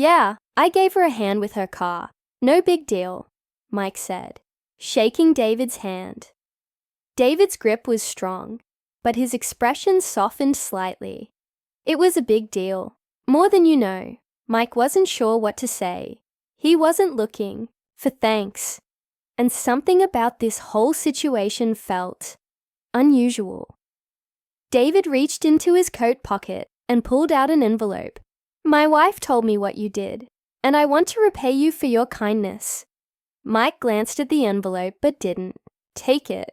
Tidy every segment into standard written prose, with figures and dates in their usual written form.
Yeah, I gave her a hand with her car. No big deal, Mike said, shaking David's hand. David's grip was strong, but his expression softened slightly. It was a big deal. More than you know. Mike wasn't sure what to say. He wasn't looking for thanks. And something about this whole situation felt unusual. David reached into his coat pocket and pulled out an envelope. My wife told me what you did, and I want to repay you for your kindness. Mike glanced at the envelope but didn't take it.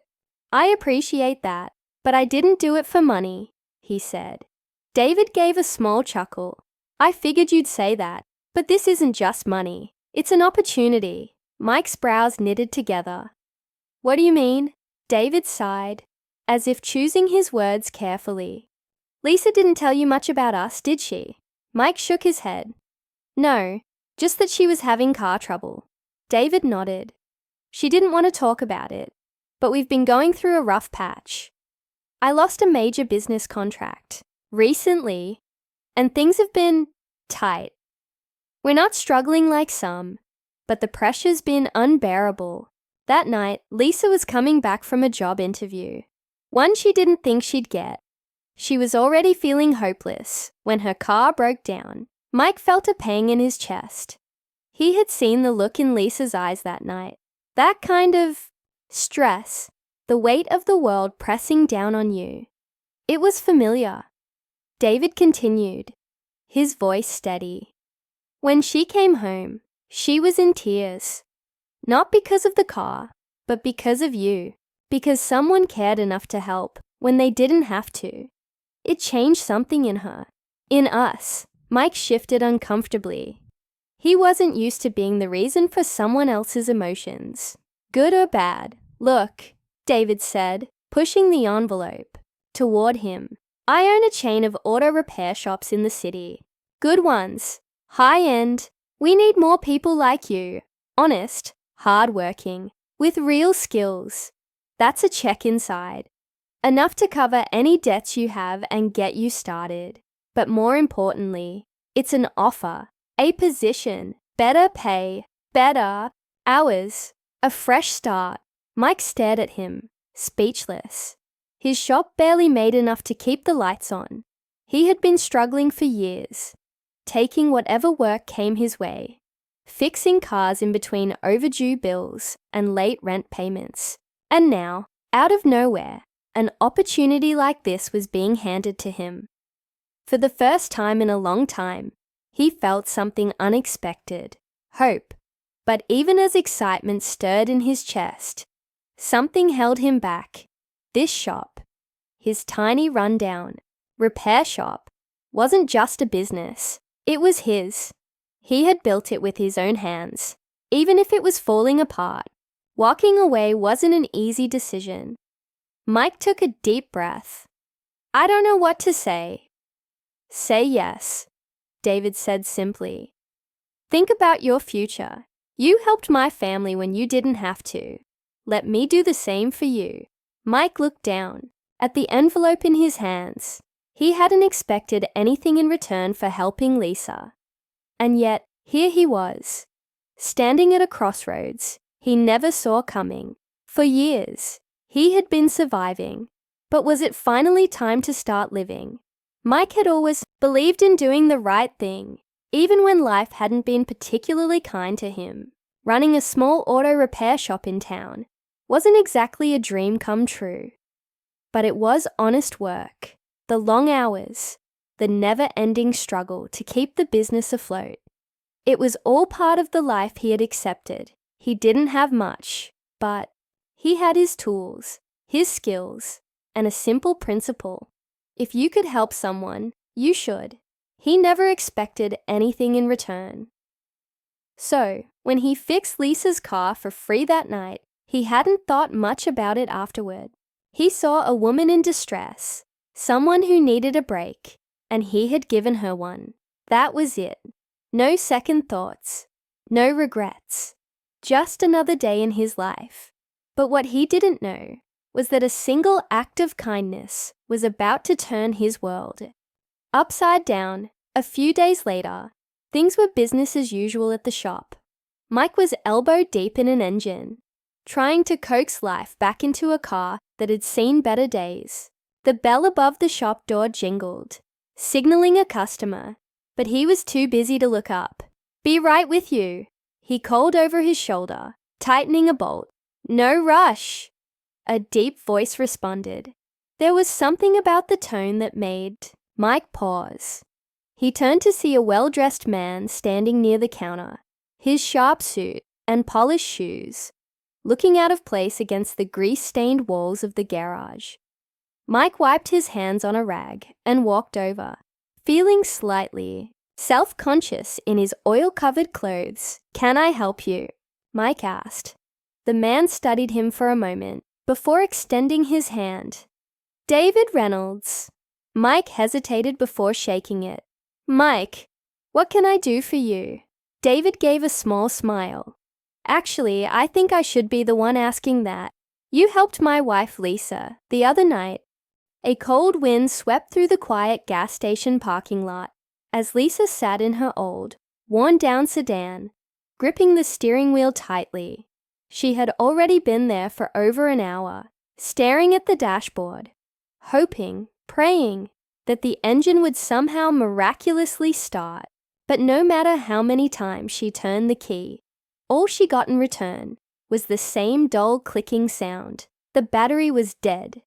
I appreciate that, but I didn't do it for money, he said. David gave a small chuckle. I figured you'd say that, but this isn't just money. It's an opportunity. Mike's brows knitted together. What do you mean? David sighed, as if choosing his words carefully. Lisa didn't tell you much about us, did she? Mike shook his head. No, just that she was having car trouble. David nodded. She didn't want to talk about it, but we've been going through a rough patch. I lost a major business contract recently, and things have been tight. We're not struggling like some, but the pressure's been unbearable. That night, Lisa was coming back from a job interview, one she didn't think she'd get. She was already feeling hopeless when her car broke down. Mike felt a pang in his chest. He had seen the look in Lisa's eyes that night. That kind of stress, the weight of the world pressing down on you. It was familiar. David continued, his voice steady. When she came home, she was in tears. Not because of the car, but because of you. Because someone cared enough to help when they didn't have to. It changed something in her. In us. Mike shifted uncomfortably. He wasn't used to being the reason for someone else's emotions. Good or bad. Look, David said, pushing the envelope toward him. I own a chain of auto repair shops in the city. Good ones. High-end. We need more people like you. Honest, hard-working, with real skills. That's a check inside. Enough to cover any debts you have and get you started. But more importantly, it's an offer, a position, better pay, better hours, a fresh start. Mike stared at him, speechless. His shop barely made enough to keep the lights on. He had been struggling for years, taking whatever work came his way, fixing cars in between overdue bills and late rent payments. And now, out of nowhere, an opportunity like this was being handed to him. For the first time in a long time, he felt something unexpected, hope. But even as excitement stirred in his chest, something held him back. This shop, his tiny rundown repair shop, wasn't just a business. It was his. He had built it with his own hands, even if it was falling apart. Walking away wasn't an easy decision. Mike took a deep breath. I don't know what to say. Say yes, David said simply. Think about your future. You helped my family when you didn't have to. Let me do the same for you. Mike looked down at the envelope in his hands. He hadn't expected anything in return for helping Lisa. And yet, here he was, standing at a crossroads he never saw coming. For years, he had been surviving. But was it finally time to start living? Mike had always believed in doing the right thing, even when life hadn't been particularly kind to him. Running a small auto repair shop in town wasn't exactly a dream come true. But it was honest work, the long hours, the never-ending struggle to keep the business afloat. It was all part of the life he had accepted. He didn't have much, but he had his tools, his skills, and a simple principle. If you could help someone, you should. He never expected anything in return. So, when he fixed Lisa's car for free that night, he hadn't thought much about it afterward. He saw a woman in distress, someone who needed a break, and he had given her one. That was it. No second thoughts, no regrets. Just another day in his life. But what he didn't know was that a single act of kindness was about to turn his world upside down. A few days later, Things were business as usual at the shop. Mike was elbow deep in an engine, trying to coax life back into a car that had seen better days. The bell above the shop door jingled, signaling a customer, but he was too busy to look up. "Be right with you," he called over his shoulder, tightening a bolt. "No rush," a deep voice responded. There was something about the tone that made Mike pause. He turned to see a well-dressed man standing near the counter, his sharp suit and polished shoes looking out of place against the grease-stained walls of the garage. Mike wiped his hands on a rag and walked over, feeling slightly self-conscious in his oil-covered clothes. "Can I help you?" Mike asked. The man studied him for a moment before extending his hand. "David Reynolds." Mike hesitated before shaking it. "Mike, what can I do for you?" David gave a small smile. "Actually, I think I should be the one asking that. You helped my wife Lisa the other night." A cold wind swept through the quiet gas station parking lot as Lisa sat in her old, worn-down sedan, gripping the steering wheel tightly. She had already been there for over an hour, staring at the dashboard, hoping, praying, that the engine would somehow miraculously start. But no matter how many times she turned the key, all she got in return was the same dull clicking sound. The battery was dead.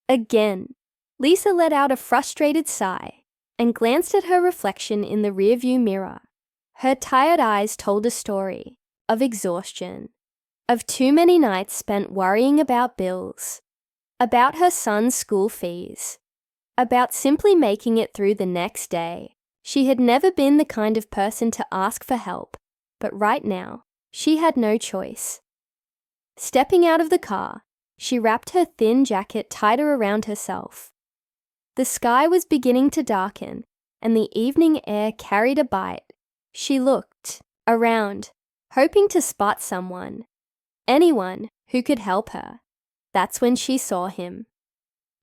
Again. Lisa let out a frustrated sigh and glanced at her reflection in the rearview mirror. Her tired eyes told a story of exhaustion, of too many nights spent worrying about bills, about her son's school fees, about simply making it through the next day. She had never been the kind of person to ask for help, but right now, she had no choice. Stepping out of the car, she wrapped her thin jacket tighter around herself. The sky was beginning to darken, and the evening air carried a bite. She looked around, hoping to spot someone, anyone who could help her. That's when she saw him.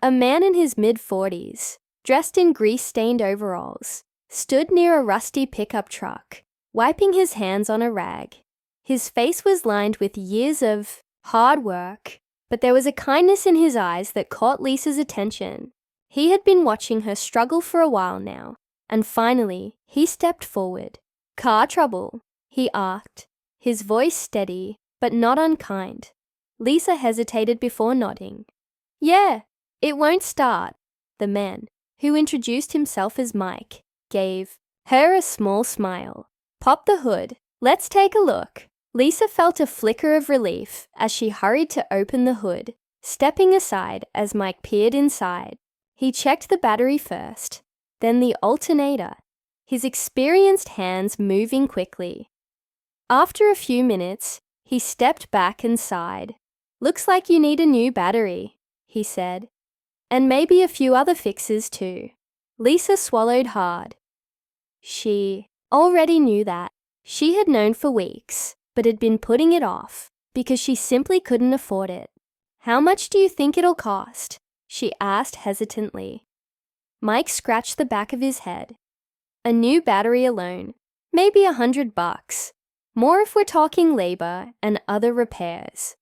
A man in his mid-40s, dressed in grease-stained overalls, stood near a rusty pickup truck, wiping his hands on a rag. His face was lined with years of hard work, but there was a kindness in his eyes that caught Lisa's attention. He had been watching her struggle for a while now, and finally, he stepped forward. "Car trouble?" he asked, his voice steady but not unkind. Lisa hesitated before nodding. "Yeah, it won't start." The man, who introduced himself as Mike, gave her a small smile. "Pop the hood. Let's take a look." Lisa felt a flicker of relief as she hurried to open the hood, stepping aside as Mike peered inside. He checked the battery first, then the alternator, his experienced hands moving quickly. After a few minutes, he stepped back and sighed. "Looks like you need a new battery," he said. "And maybe a few other fixes too." Lisa swallowed hard. She already knew that. She had known for weeks, but had been putting it off because she simply couldn't afford it. "How much do you think it'll cost?" she asked hesitantly. Mike scratched the back of his head. "A new battery alone, maybe $100. More if we're talking labor and other repairs."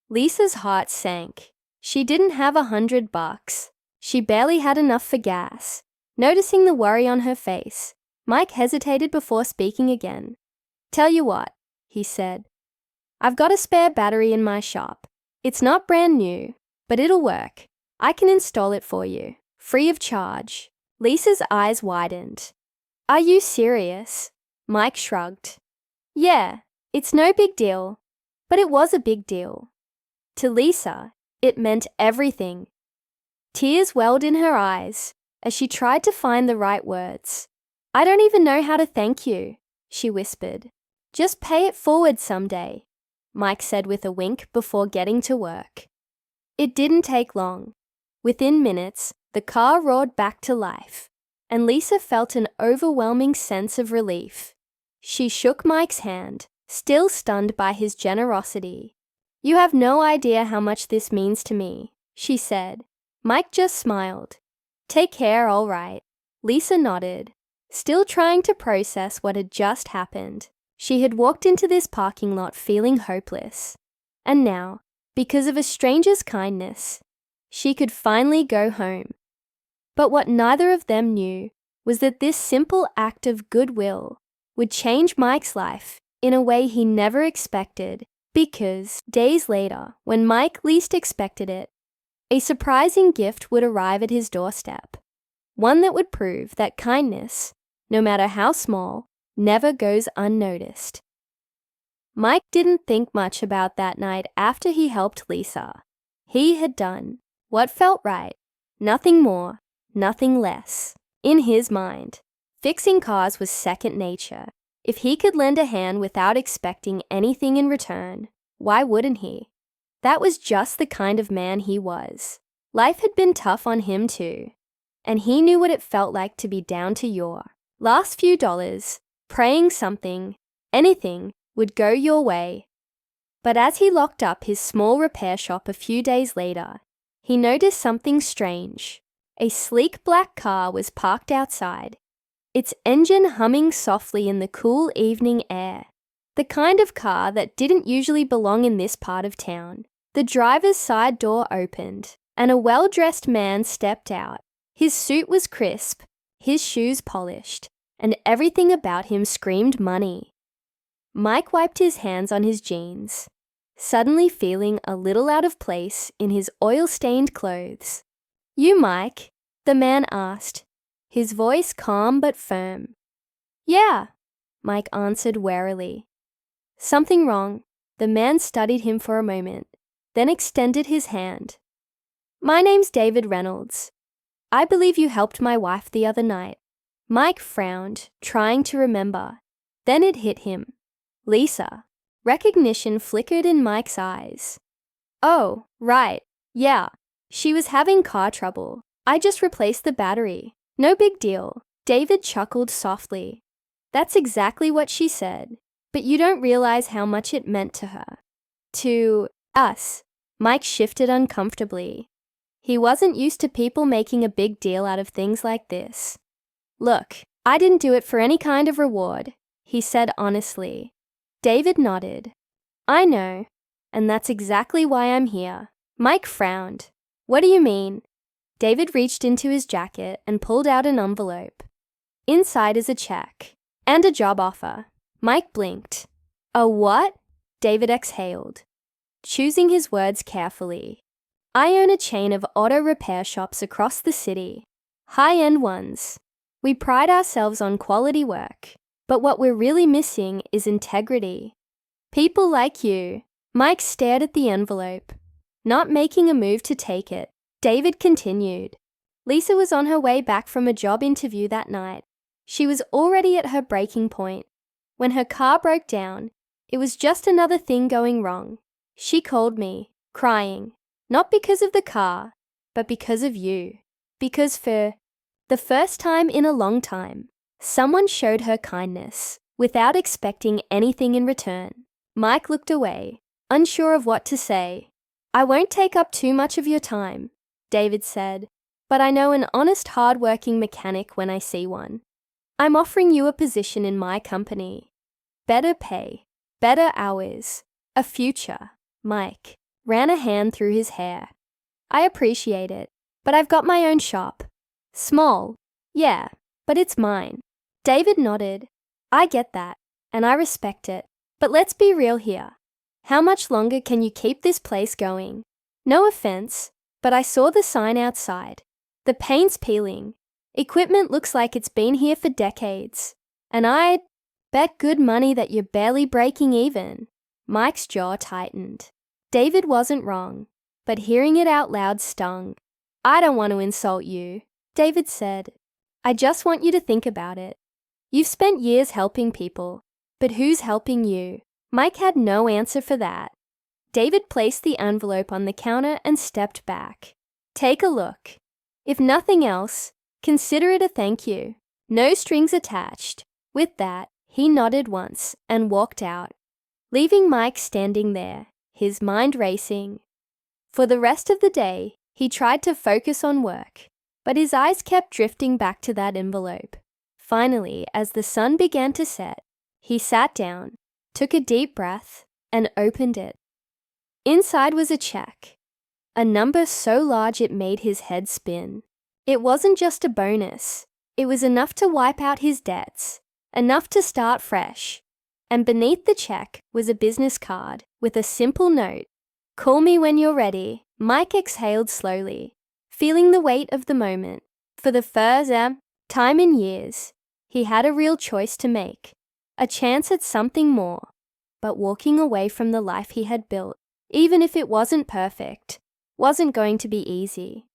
Lisa's heart sank. She didn't have $100. She barely had enough for gas. Noticing the worry on her face, Mike hesitated before speaking again. "Tell you what," he said. "I've got a spare battery in my shop. It's not brand new, but it'll work. I can install it for you, free of charge." Lisa's eyes widened. "Are you serious?" Mike shrugged. "Yeah, it's no big deal." But it was a big deal. To Lisa, it meant everything. Tears welled in her eyes as she tried to find the right words. "I don't even know how to thank you," she whispered. "Just pay it forward someday," Mike said with a wink before getting to work. It didn't take long. Within minutes, the car roared back to life, and Lisa felt an overwhelming sense of relief. She shook Mike's hand, still stunned by his generosity. "You have no idea how much this means to me," she said. Mike just smiled. "Take care, all right." Lisa nodded. Still trying to process what had just happened, she had walked into this parking lot feeling hopeless. And now, because of a stranger's kindness, she could finally go home. But what neither of them knew was that this simple act of goodwill would change Mike's life in a way he never expected, because days later, when Mike least expected it, a surprising gift would arrive at his doorstep. One that would prove that kindness, no matter how small, never goes unnoticed. Mike didn't think much about that night after he helped Lisa. He had done what felt right, nothing more, nothing less. In his mind, fixing cars was second nature. If he could lend a hand without expecting anything in return, why wouldn't he? That was just the kind of man he was. Life had been tough on him too, and he knew what it felt like to be down to your last few dollars, praying something, anything, would go your way. But as he locked up his small repair shop a few days later, he noticed something strange. A sleek black car was parked outside, its engine humming softly in the cool evening air. The kind of car that didn't usually belong in this part of town. The driver's side door opened, and a well-dressed man stepped out. His suit was crisp, his shoes polished, and everything about him screamed money. Mike wiped his hands on his jeans, suddenly feeling a little out of place in his oil-stained clothes. "You, Mike?" the man asked, his voice calm but firm. "Yeah," Mike answered warily. "Something wrong?" The man studied him for a moment, then extended his hand. "My name's David Reynolds. I believe you helped my wife the other night." Mike frowned, trying to remember. Then it hit him. Lisa. Recognition flickered in Mike's eyes. "Oh, right. Yeah. She was having car trouble. I just replaced the battery. No big deal." David chuckled softly. "That's exactly what she said. But you don't realize how much it meant to her." "To us." Mike shifted uncomfortably. He wasn't used to people making a big deal out of things like this. "Look, I didn't do it for any kind of reward," he said honestly. David nodded. "I know, and that's exactly why I'm here." Mike frowned. "What do you mean?" David reached into his jacket and pulled out an envelope. Inside is a check and a job offer. Mike blinked. "A what?" David exhaled, choosing his words carefully. "I own a chain of auto repair shops across the city. High-end ones. We pride ourselves on quality work, but what we're really missing is integrity. People like you." Mike stared at the envelope, not making a move to take it. David continued. Lisa was on her way back from a job interview that night. She was already at her breaking point. When her car broke down, it was just another thing going wrong. She called me, crying, not because of the car, but because of you. Because for the first time in a long time, someone showed her kindness without expecting anything in return. Mike looked away, unsure of what to say. "I won't take up too much of your time," David said, "but I know an honest, hard-working mechanic when I see one. I'm offering you a position in my company. Better pay, better hours, a future." Mike ran a hand through his hair. "I appreciate it, but I've got my own shop. Small, yeah, but it's mine." David nodded. "I get that, and I respect it. But let's be real here. How much longer can you keep this place going? No offense, but I saw the sign outside. The paint's peeling. Equipment looks like it's been here for decades. And I'd bet good money that you're barely breaking even." Mike's jaw tightened. David wasn't wrong, but hearing it out loud stung. "I don't want to insult you," David said. "I just want you to think about it. You've spent years helping people, but who's helping you?" Mike had no answer for that. David placed the envelope on the counter and stepped back. "Take a look. If nothing else, consider it a thank you. No strings attached." With that, he nodded once and walked out, leaving Mike standing there, his mind racing. For the rest of the day, he tried to focus on work, but his eyes kept drifting back to that envelope. Finally, as the sun began to set, he sat down, took a deep breath, and opened it. Inside was a check, a number so large it made his head spin. It wasn't just a bonus. It was enough to wipe out his debts, enough to start fresh. And beneath the check was a business card with a simple note. "Call me when you're ready." Mike exhaled slowly, feeling the weight of the moment. For the first time in years, he had a real choice to make, a chance at something more. But walking away from the life he had built, even if it wasn't perfect, wasn't going to be easy.